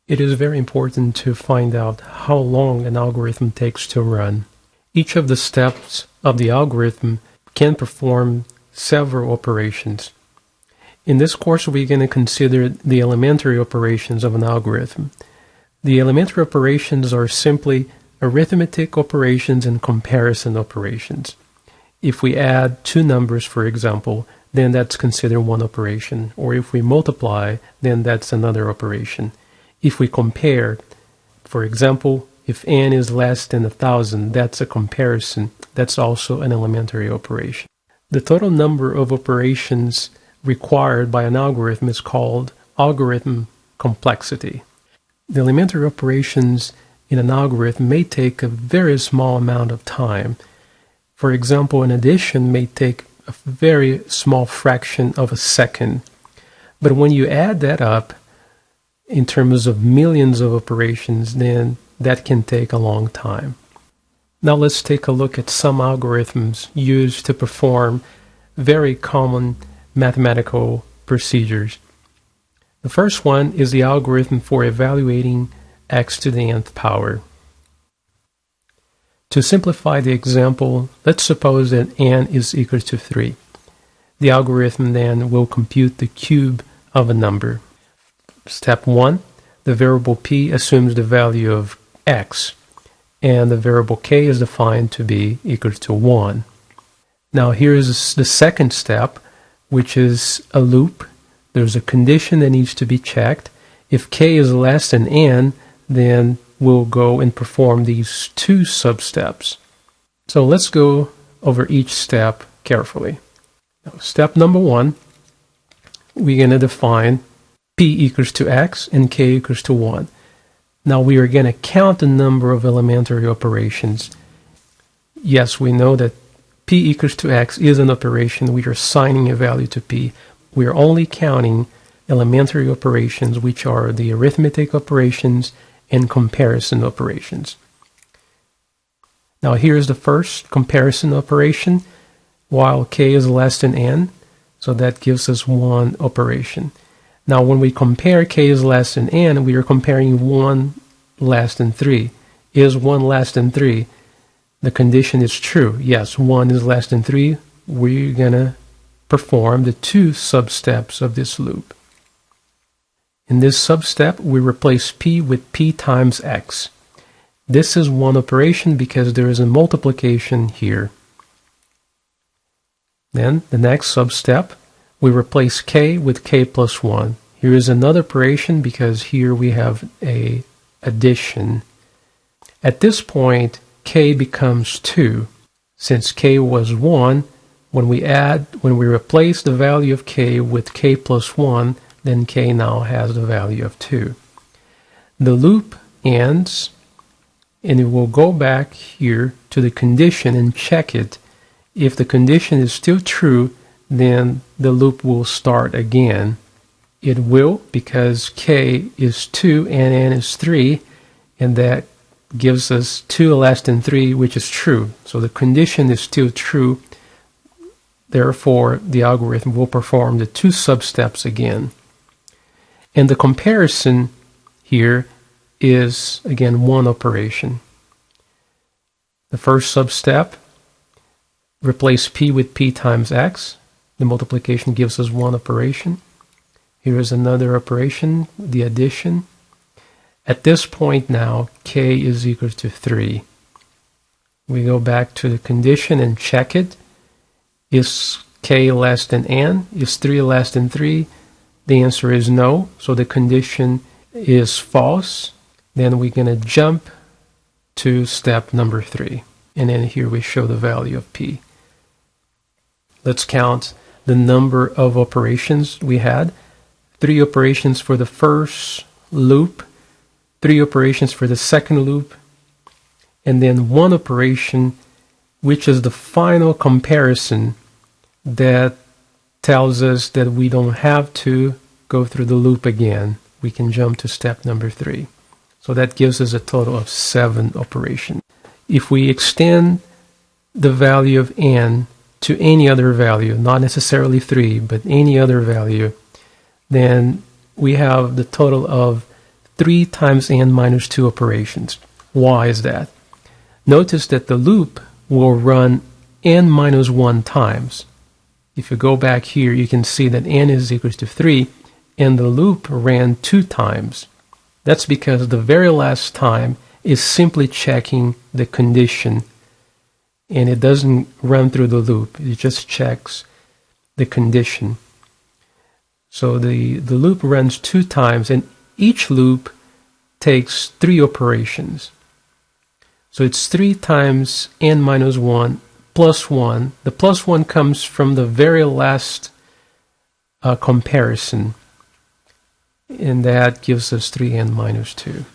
It is very important to find out how long an algorithm takes to run. Each of the steps of the algorithm can perform several operations. In this course, we're going to consider the elementary operations of an algorithm. The elementary operations are simply arithmetic operations and comparison operations. If we add two numbers, for example, then that's considered one operation. Or if we multiply, then that's another operation. If we compare, for example, if n is less than 1,000, that's a comparison. That's also an elementary operation. The total number of operations required by an algorithm is called algorithm complexity. The elementary operations in an algorithm may take a very small amount of time. For example, an addition may take a very small fraction of a second. But when you add that up in terms of millions of operations, then that can take a long time. Now let's take a look at some algorithms used to perform very common mathematical procedures. The first one is the algorithm for evaluating x to the nth power. To simplify the example, let's suppose that n is equal to 3. The algorithm then will compute the cube of a number. Step 1, the variable p assumes the value of x, and the variable k is defined to be equal to 1. Now here's the second step, which is a loop. There's a condition that needs to be checked. If k is less than n, then we'll go and perform these two sub-steps. So let's go over each step carefully. Now, step number 1, we're going to define p equals to x and k equals to 1. Now we are going to count the number of elementary operations. Yes, we know that p equals to x is an operation. We are assigning a value to p. We are only counting elementary operations, which are the arithmetic operations and comparison operations. Now here's the first comparison operation, while k is less than n, so that gives us one operation. Now when we compare k is less than n, we are comparing 1 less than 3. Is 1 less than 3? The condition is true. Yes, 1 is less than 3. We're going to perform the two sub-steps of this loop. In this sub-step, we replace p with p times x. This is one operation because there is a multiplication here. Then, the next sub-step, we replace k with k plus 1. Here is another operation because here we have a addition. At this point, k becomes 2. Since k was 1, when we replace the value of k with k plus 1, then k now has the value of 2. The loop ends, and it will go back here to the condition and check it. If the condition is still true, then the loop will start again. It will, because k is 2 and n is 3, and that gives us 2 less than 3, which is true. So the condition is still true. Therefore, the algorithm will perform the two sub-steps again. And the comparison here is, again, one operation. The first sub-step, replace p with p times x. The multiplication gives us one operation. Here is another operation, the addition. At this point now, k is equal to 3. We go back to the condition and check it. Is k less than n? Is 3 less than 3? The answer is no, so the condition is false. Then we're going to jump to step number 3. And then here we show the value of p. Let's count the number of operations we had. 3 operations for the first loop, 3 operations for the second loop, and then 1 operation, which is the final comparison that tells us that we don't have to go through the loop again. We can jump to step number 3. So that gives us a total of 7 operations. If we extend the value of n to any other value, not necessarily 3, but any other value, then we have the total of 3 times n minus 2 operations. Why is that? Notice that the loop will run n minus 1 times. If you go back here, you can see that n is equal to 3, and the loop ran 2 times. That's because the very last time is simply checking the condition, and it doesn't run through the loop. It just checks the condition. So the loop runs 2 times, and each loop takes 3 operations. So it's 3 times n minus 1 plus 1. The plus 1 comes from the very last comparison, and that gives us 3n minus 2.